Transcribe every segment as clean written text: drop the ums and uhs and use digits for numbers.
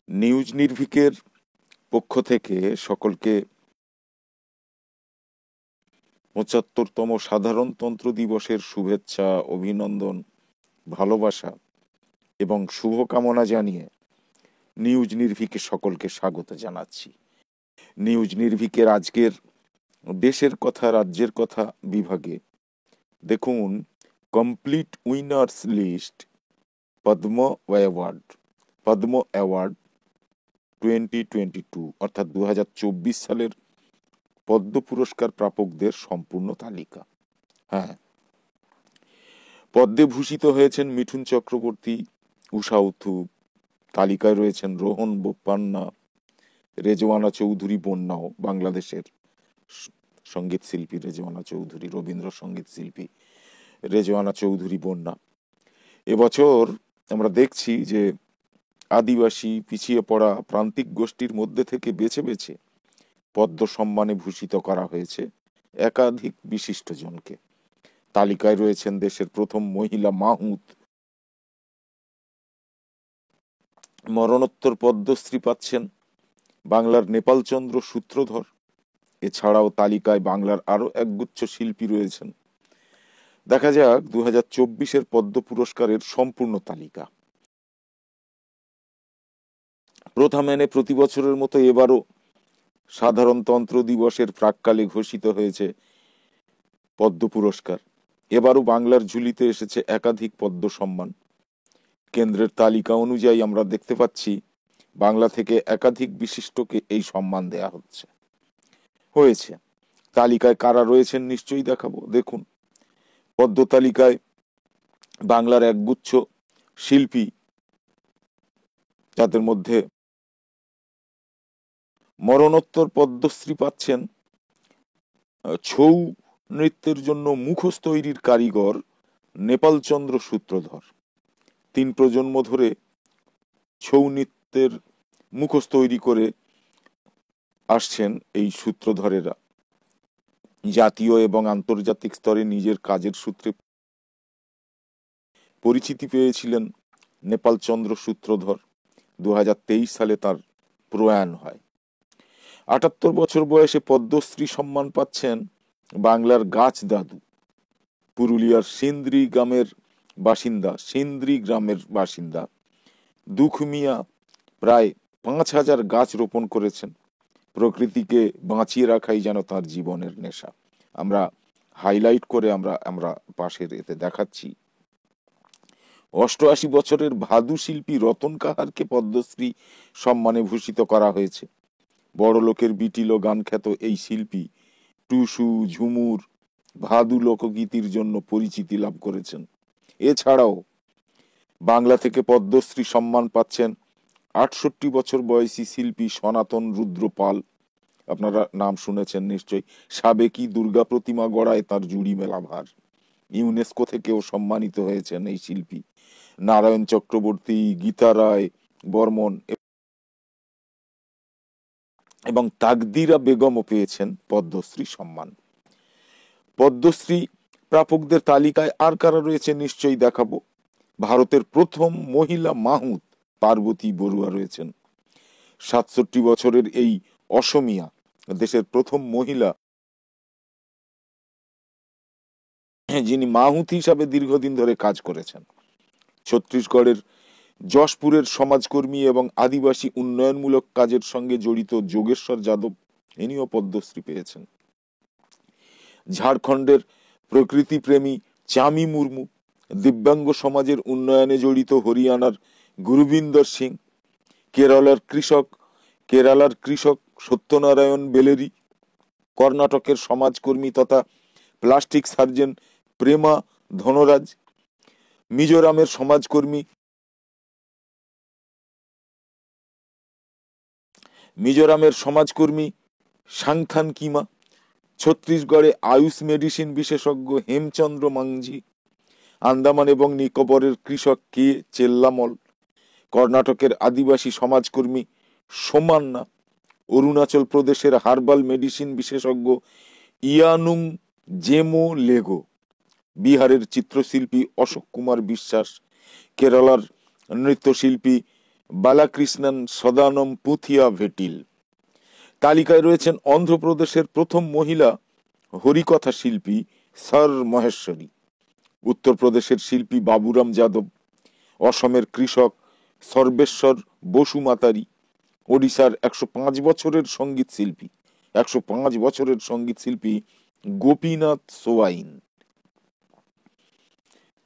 News নির্ভীকের পক্ষ থেকে সকলকে ৭৫তম সাধারণতন্ত্র দিবসের শুভেচ্ছা, অভিনন্দন, ভালোবাসা এবং শুভকামনা জানিয়ে নিউজ নির্ভীকে সকলকে স্বাগত জানাচ্ছি। নিউজ নির্ভীকের আজকের দেশের কথা, রাজ্যের কথা বিভাগে দেখুন, কমপ্লিট উইনার্স লিস্ট পদ্ম অ্যাওয়ার্ড 2022 অর্থাৎ 2024 সালের পদ্ম পুরস্কার প্রাপকদের সম্পূর্ণ তালিকা। হ্যাঁ, পদ্মে ভূষিত হয়েছেন মিঠুন চক্রবর্তী, উষা উথুপ, তালিকায় রয়েছেন রোহন বোপান্না, রেজওয়ানা চৌধুরী বন্যাও, বাংলাদেশের সঙ্গীত শিল্পী রেজওয়ানা চৌধুরী, রবীন্দ্রসঙ্গীত শিল্পী রেজওয়ানা চৌধুরী বন্যা। এবছর আমরা দেখছি যে আদিবাসী, পিছিয়ে পড়া প্রান্তিক গোষ্ঠীর মধ্যে থেকে বেছে বেছে পদ্ম সম্মানে ভূষিত করা হয়েছে একাধিক বিশিষ্টজনকে। তালিকায় রয়েছেন দেশের প্রথম মহিলা মাহুত, মরণোত্তর পদ্মশ্রী পাচ্ছেন বাংলার নেপালচন্দ্র সূত্রধর। এছাড়াও তালিকায় বাংলার আরো একগুচ্ছ শিল্পী রয়েছেন। দেখা যাক 2024-এর পদ্ম পুরস্কারের সম্পূর্ণ তালিকা। প্রথা মেনে প্রতি বছরের মতো এবারও সাধারণতন্ত্র দিবসের প্রাক্কালে ঘোষিত হয়েছে পদ্ম পুরস্কার। এবারও বাংলার ঝুলিতে এসেছে একাধিক পদ্ম সম্মান। কেন্দ্রের তালিকা অনুযায়ী আমরা দেখতে পাচ্ছি বাংলা থেকে একাধিক বিশিষ্টকে এই সম্মান দেয়া হয়েছে। তালিকায় কারা রয়েছেন নিশ্চয়ই দেখাবো। দেখুন, পদ্ম তালিকায় বাংলার একগুচ্ছ শিল্পী, যাদের মধ্যে মরণোত্তর পদ্মশ্রী পাচ্ছেন ছৌ নৃত্যের জন্য মুখোশ তৈরির কারিগর নেপালচন্দ্র সূত্রধর। 3 প্রজন্ম ধরে ছৌ নৃত্যের মুখোশ তৈরি করে আসছেন এই সূত্রধরেরা। জাতীয় এবং আন্তর্জাতিক স্তরে নিজের কাজের সূত্রে পরিচিতি পেয়েছিলেন নেপালচন্দ্র সূত্রধর। 2023 সালে তার প্রয়াণ হয়। 78 বছর বয়সে পদ্মশ্রী সম্মান পাচ্ছেন বাংলার গাছ দাদু, পুরুলিয়ার সিন্দ্রি গ্রামের বাসিন্দা দুঃখ মিয়া। প্রায় 5000 গাছ রোপণ করেছেন। প্রকৃতিকে বাঁচিয়ে রাখাই যেন তার জীবনের নেশা। আমরা হাইলাইট করে আমরা পাশের এতে দেখাচ্ছি। 88 বছরের ভাদু শিল্পী রতন কাহারকে পদ্মশ্রী সম্মানে ভূষিত করা হয়েছে। বড় লোকের বিটিলো গান খ্যাত এই শিল্পী টুসু, ঝুমুর, ভাদু লোকগীতির জন্য পরিচিতি লাভ করেছেন। এছাড়াও বাংলা থেকে পদ্মশ্রী সম্মান পাচ্ছেন 68 বছর বয়সী শিল্পী সনাতন রুদ্র পাল। আপনারা নাম শুনেছেন নিশ্চয়ই। সাবেকি দুর্গা প্রতিমা গড়ায় তার জুড়ি মেলা ভার। ইউনেস্কো থেকেও সম্মানিত হয়েছেন এই শিল্পী। নারায়ণ চক্রবর্তী, গীতা রায় বর্মন এবং তাকদিরা বেগমও পেয়েছেন পদ্মশ্রী সম্মান। পদ্মশ্রী প্রাপকদের তালিকায় আর কারা রয়েছে নিশ্চয়ই দেখাবো। ভারতের প্রথম মহিলা মাহুত পার্বতী বড়ুয়া রয়েছেন। 67 বছরের এই অসমিয়া দেশের প্রথম মহিলা যিনি মাহুত হিসাবে দীর্ঘদিন ধরে কাজ করেছেন। ছত্তিশগড়ের যশপুরের সমাজকর্মী এবং আদিবাসী উন্নয়নমূলক কাজের সঙ্গে জড়িত যোগেশ্বর যাদব, ইনিও পদ্মশ্রী পেয়েছেন। ঝাড়খণ্ডের প্রকৃতিপ্রেমী চামি মুর্মু, দিব্যাঙ্গ সমাজের উন্নয়নে জড়িত হরিয়ানার গুরুবিন্দর সিং, কেরালার কৃষক সত্যনারায়ণ বেলেরি, কর্ণাটকের সমাজকর্মী তথা প্লাস্টিক সার্জন প্রেমা ধনরাজ, মিজোরামের সমাজকর্মী সাংথান কিমা, ছত্তিশগড়ে আয়ুষ মেডিসিন বিশেষজ্ঞ হেমচন্দ্র মাংঝি, আন্দামান এবং নিকোবরের কৃষক কে চেল্লামল, কর্ণাটকের আদিবাসী সমাজকর্মী সোমান্না, অরুণাচল প্রদেশের হার্বাল মেডিসিন বিশেষজ্ঞ ইয়ানুং জেমো লেগো, বিহারের চিত্রশিল্পী অশোক কুমার বিশ্বাস, কেরালার নৃত্যশিল্পী বালাকৃষ্ণন সদানম পুথিয়া ভেটিল। তালিকায় রয়েছেন অন্ধ্রপ্রদেশের প্রথম মহিলা হরিকথা শিল্পী স্যার মহেশ্বরী, উত্তরপ্রদেশের শিল্পী বাবুরাম যাদব, অসমের কৃষক সর্বেশ্বর বসুমাতারি, ওড়িশার 105 বছরের সঙ্গীত শিল্পী গোপীনাথ সোয়াইন,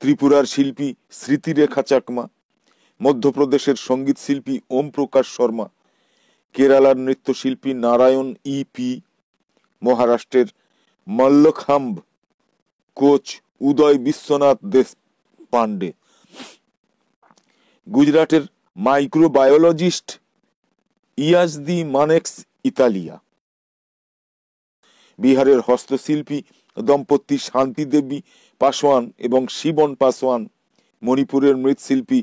ত্রিপুরার শিল্পী স্মৃতিরেখা চাকমা, মধ্যপ্রদেশের সঙ্গীত শিল্পী ওম প্রকাশ শর্মা, কেরালার নৃত্যশিল্পী নারায়ণ পি, মহারাষ্ট্রের মল্লখাম্ব কোচ উদয় বিশ্বনাথ দেশপান্ডে, গুজরাটের মাইক্রোবায়োলজিস্ট ইয়াজদি মানেক্স ইতালিয়া, বিহারের হস্তশিল্পী দম্পতি শান্তি দেবী পাসওয়ান এবং শিবন পাসওয়ান, মণিপুরের মৃৎশিল্পী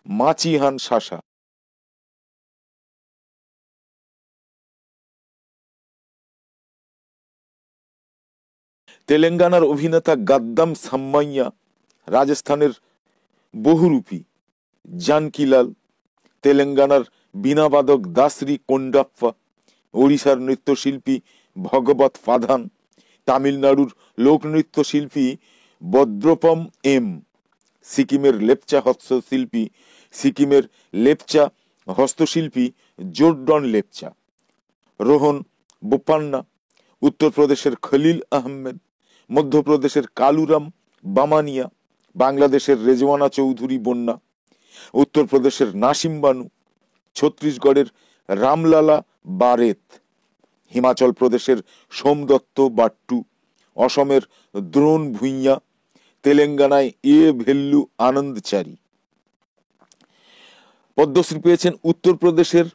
মাচিহান শাসা, তেলেঙ্গানার অভিনেতা গাদ্দাম সাম্মাইয়া, রাজস্থানের বহুরূপী জানকিলাল, তেলেঙ্গানার বীণাবাদক দাসরি কোন্ডাপ্পা, ওড়িশার নৃত্যশিল্পী ভগবত ফাধান, তামিলনাড়ুর লোকনৃত্য শিল্পী বদ্রপম এম, সিকিমের লেপচা হস্তশিল্পী জোর্ডন লেপচা, রোহন বোপান্না, উত্তরপ্রদেশের খলিল আহমেদ, মধ্যপ্রদেশের কালুরাম বামানিয়া, বাংলাদেশের রেজওয়ানা চৌধুরী বন্যা, উত্তরপ্রদেশের নাসিম বানু, ছত্তিশগড়ের রামলালা বারেত, হিমাচল প্রদেশের সোমদত্ত বাট্টু, অসমের দ্রোণ ভুঁইয়া, তেলেঙ্গানায় ভেল্লু আনন্দচারী। পদ্মশ্রী পেয়েছেন উত্তরপ্রদেশের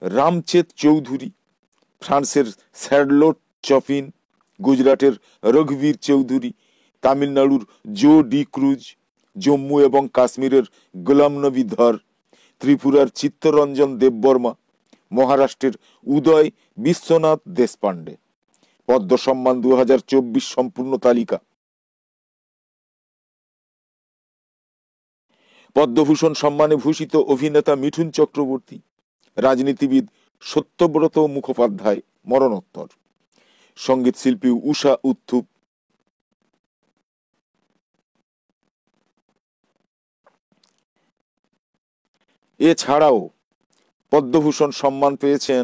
রামচেত চৌধুরী, ফ্রান্সের স্যাডলোট চপিন, গুজরাটের রঘুবীর চৌধুরী, তামিলনাড়ুর জো ডি ক্রুজ, জম্মু এবং কাশ্মীরের গোলাম নবী ধর, ত্রিপুরার চিত্তরঞ্জন দেববর্মা, মহারাষ্ট্রের উদয় বিশ্বনাথ দেশপান্ডে। পদ্ম সম্মান 2024 সম্পূর্ণ তালিকা। পদ্মভূষণ সম্মানে ভূষিত অভিনেতা মিঠুন চক্রবর্তী, রাজনীতিবিদ সত্যব্রত মুখোপাধ্যায় মরণোত্তর, সঙ্গীত শিল্পী উষা উত্থুপ, এছাড়াও পদ্মভূষণ সম্মান পেয়েছেন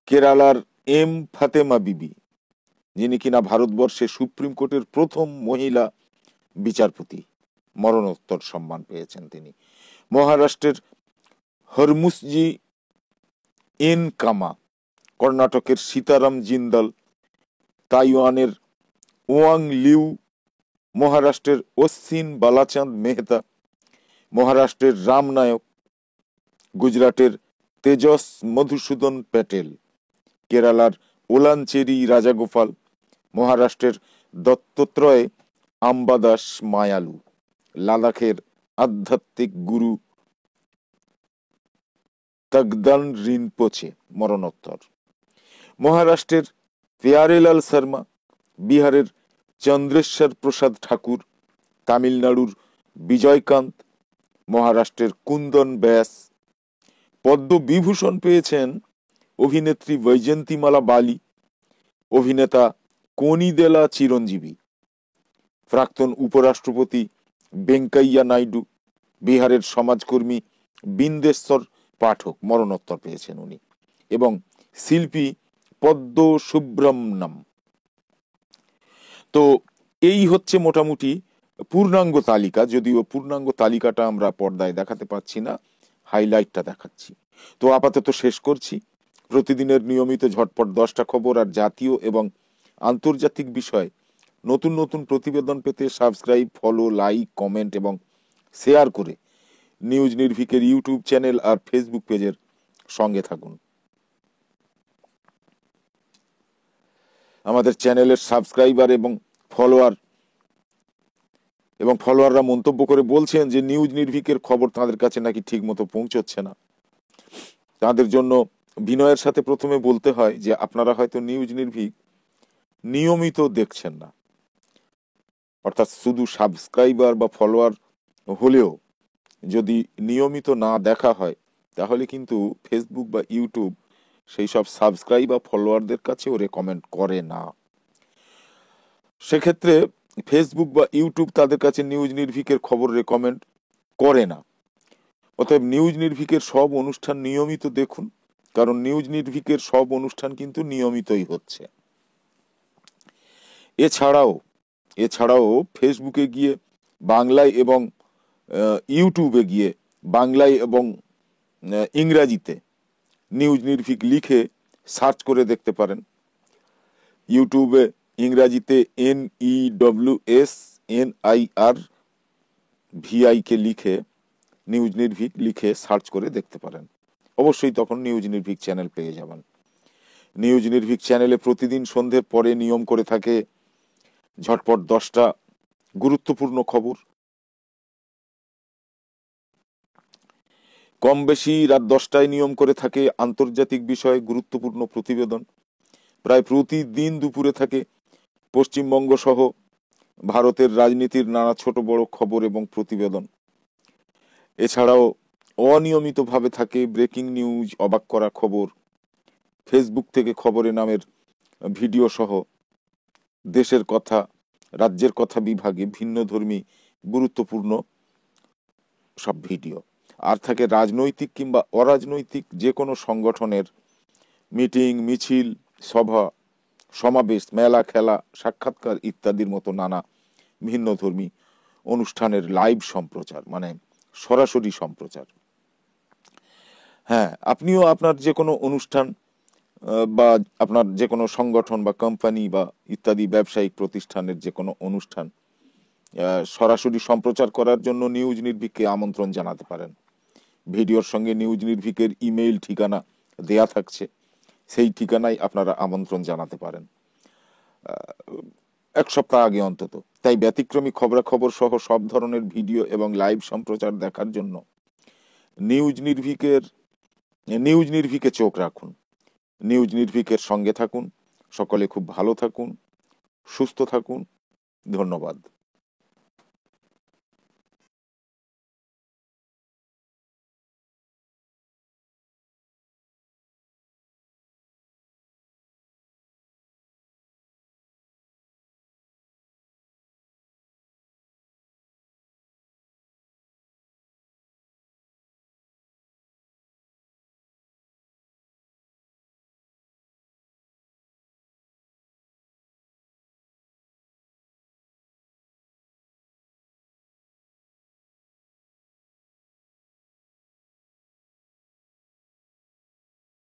কেরালার এম ফাতেমা বিবি, যিনি কিনা ভারতবর্ষে সুপ্রিম কোর্টের প্রথম মহিলা বিচারপতি, মরণোত্তর সম্মান পেয়েছেন তিনি। মহারাষ্ট্রের হরমুসজি এন কামা, কর্ণাটকের সীতারাম জিন্দাল, তাইওয়ানের ওয়াং লিউ, মহারাষ্ট্রের অশ্বিন বালাচাঁদ মেহতা, মহারাষ্ট্রের রাম নায়ক, গুজরাটের তেজস মধুসূদন প্যাটেল, কেরালার ওলানচেরি রাজাগোপাল, মহারাষ্ট্রের দত্তত্রয় আম্বাদাস মায়ালু, লাদাখের আধ্যাত্মিক গুরু তগদান রিনপোচে মরণোত্তর, মহারাষ্ট্রের প্যারেলাল শর্মা, বিহারের চন্দ্রেশ্বর প্রসাদ ঠাকুর, তামিলনাড়ুর বিজয়কান্ত, মহারাষ্ট্রের কুন্দন ব্যাস। পদ্মবিভূষণ পেয়েছেন অভিনেত্রী বৈজয়ন্তীমালা বালি, অভিনেতা কোনিদেলা চিরঞ্জীবী, প্রাক্তন উপরাষ্ট্রপতি ভেঙ্কাইয়া নাইডু, বিহারের সমাজকর্মী বিন্দেশ্বর পাঠক মরণোত্তর পেয়েছেন উনি, এবং শিল্পী পদ্ম সুব্রমণ্যম। তো এই হচ্ছে মোটামুটি পূর্ণাঙ্গ তালিকা, যদিও পূর্ণাঙ্গ তালিকাটা আমরা পর্দায় দেখাতে পাচ্ছি না, হাইলাইটটা দেখাচ্ছি। তো আপাতত শেষ করছি। প্রতিদিনের নিয়মিত ঝটপট 10টা খবর আর জাতীয় এবং আন্তর্জাতিক বিষয় নতুন নতুন প্রতিবেদন পেতে সাবস্ক্রাইব, ফলো, লাইক, কমেন্ট এবং শেয়ার করে নিউজ নির্ভীকের ইউটিউব চ্যানেল আর ফেসবুক পেজের সঙ্গে থাকুন। আমাদের চ্যানেলের সাবস্ক্রাইবার এবং ফলোয়াররা মন্তব্য করে বলছেন যে নিউজ নির্ভীকের খবর তাদের কাছে নাকি ঠিক মতো পৌঁছচ্ছে না। তাদের জন্য বিনয়ের সাথে প্রথমে বলতে হয় যে আপনারা হয়তো নিউজ নির্ভীক নিয়মিত দেখছেন না, অর্থাৎ শুধু সাবস্ক্রাইবার বা ফলোয়ার হলেও যদি নিয়মিত না দেখা হয় তাহলে কিন্তু ফেসবুক বা ইউটিউব সেই সব সাবস্ক্রাইব বা ফলোয়ারদের কাছেও রেকমেন্ড করে না। সেক্ষেত্রে ফেসবুক বা ইউটিউব তাদের কাছে নিউজ নির্ভীকের খবর রেকমেন্ড করে না। অতএব নিউজ নির্ভীকের সব অনুষ্ঠান নিয়মিত দেখুন, কারণ নিউজ নির্ভীকের সব অনুষ্ঠান কিন্তু নিয়মিতই হচ্ছে। এছাড়াও এছাড়াও ফেসবুকে গিয়ে বাংলায় এবং ইউটিউবে গিয়ে বাংলায় এবং ইংরাজিতে নিউজ নির্ভীক লিখে সার্চ করে দেখতে পারেন। ইউটিউবে ইংরাজিতে NEWSNIRVI কে লিখে নিউজ নির্ভীক লিখে সার্চ করে দেখতে পারেন। অবশ্যই তখন নিউজ নির্ভীক চ্যানেল পেয়ে যাবেন। নিউজ নির্ভীক চ্যানেলে প্রতিদিন সন্ধ্যের পরে নিয়ম করে থাকে ঝটপট 10টা গুরুত্বপূর্ণ খবর। কম বেশি রাত 10টায় নিয়ম করে থাকে আন্তর্জাতিক বিষয়ে গুরুত্বপূর্ণ প্রতিবেদন। প্রায় প্রতিদিন দুপুরে থাকে পশ্চিমবঙ্গ সহ ভারতের রাজনীতির নানা ছোট বড় খবর এবং প্রতিবেদন। এছাড়াও অনিয়মিতভাবে থাকে ব্রেকিং নিউজ, অবাক করা খবর, ফেসবুক থেকে খবরে নামের ভিডিও সহ দেশের কথা, রাজ্যের কথা বিভাগে ভিন্নধর্মী গুরুত্বপূর্ণ সব ভিডিও। আর থাকে রাজনৈতিক কিংবা অরাজনৈতিক যে কোনো সংগঠনের মিটিং, মিছিল, সভা, সমাবেশ, মেলা, খেলা, সাক্ষাৎকার ইত্যাদির মতো নানা ভিন্নধর্মী অনুষ্ঠানের লাইভ সম্প্রচার, মানে সরাসরি সম্প্রচার। হ্যাঁ, আপনিও আপনার যে কোনো অনুষ্ঠান বা আপনার যে কোনো সংগঠন বা কোম্পানি বা ইত্যাদি ব্যবসায়িক প্রতিষ্ঠানের যে কোনো অনুষ্ঠান সরাসরি সম্প্রচার করার জন্য নিউজ নির্ভীককে আমন্ত্রণ জানাতে পারেন। ভিডিওর সঙ্গে নিউজ নির্ভীকের ইমেইল ঠিকানা দেয়া থাকছে, সেই ঠিকানায় আপনারা আমন্ত্রণ জানাতে পারেন 1 সপ্তাহ আগে অন্তত। তাই ব্যতিক্রমী খবরাখবর সহ সব ধরনের ভিডিও এবং লাইভ সম্প্রচার দেখার জন্য নিউজ নির্ভীকে চোখ রাখুন। নিউজ নির্ভীকের সঙ্গে থাকুন। সকলে খুব ভালো থাকুন, সুস্থ থাকুন। ধন্যবাদ।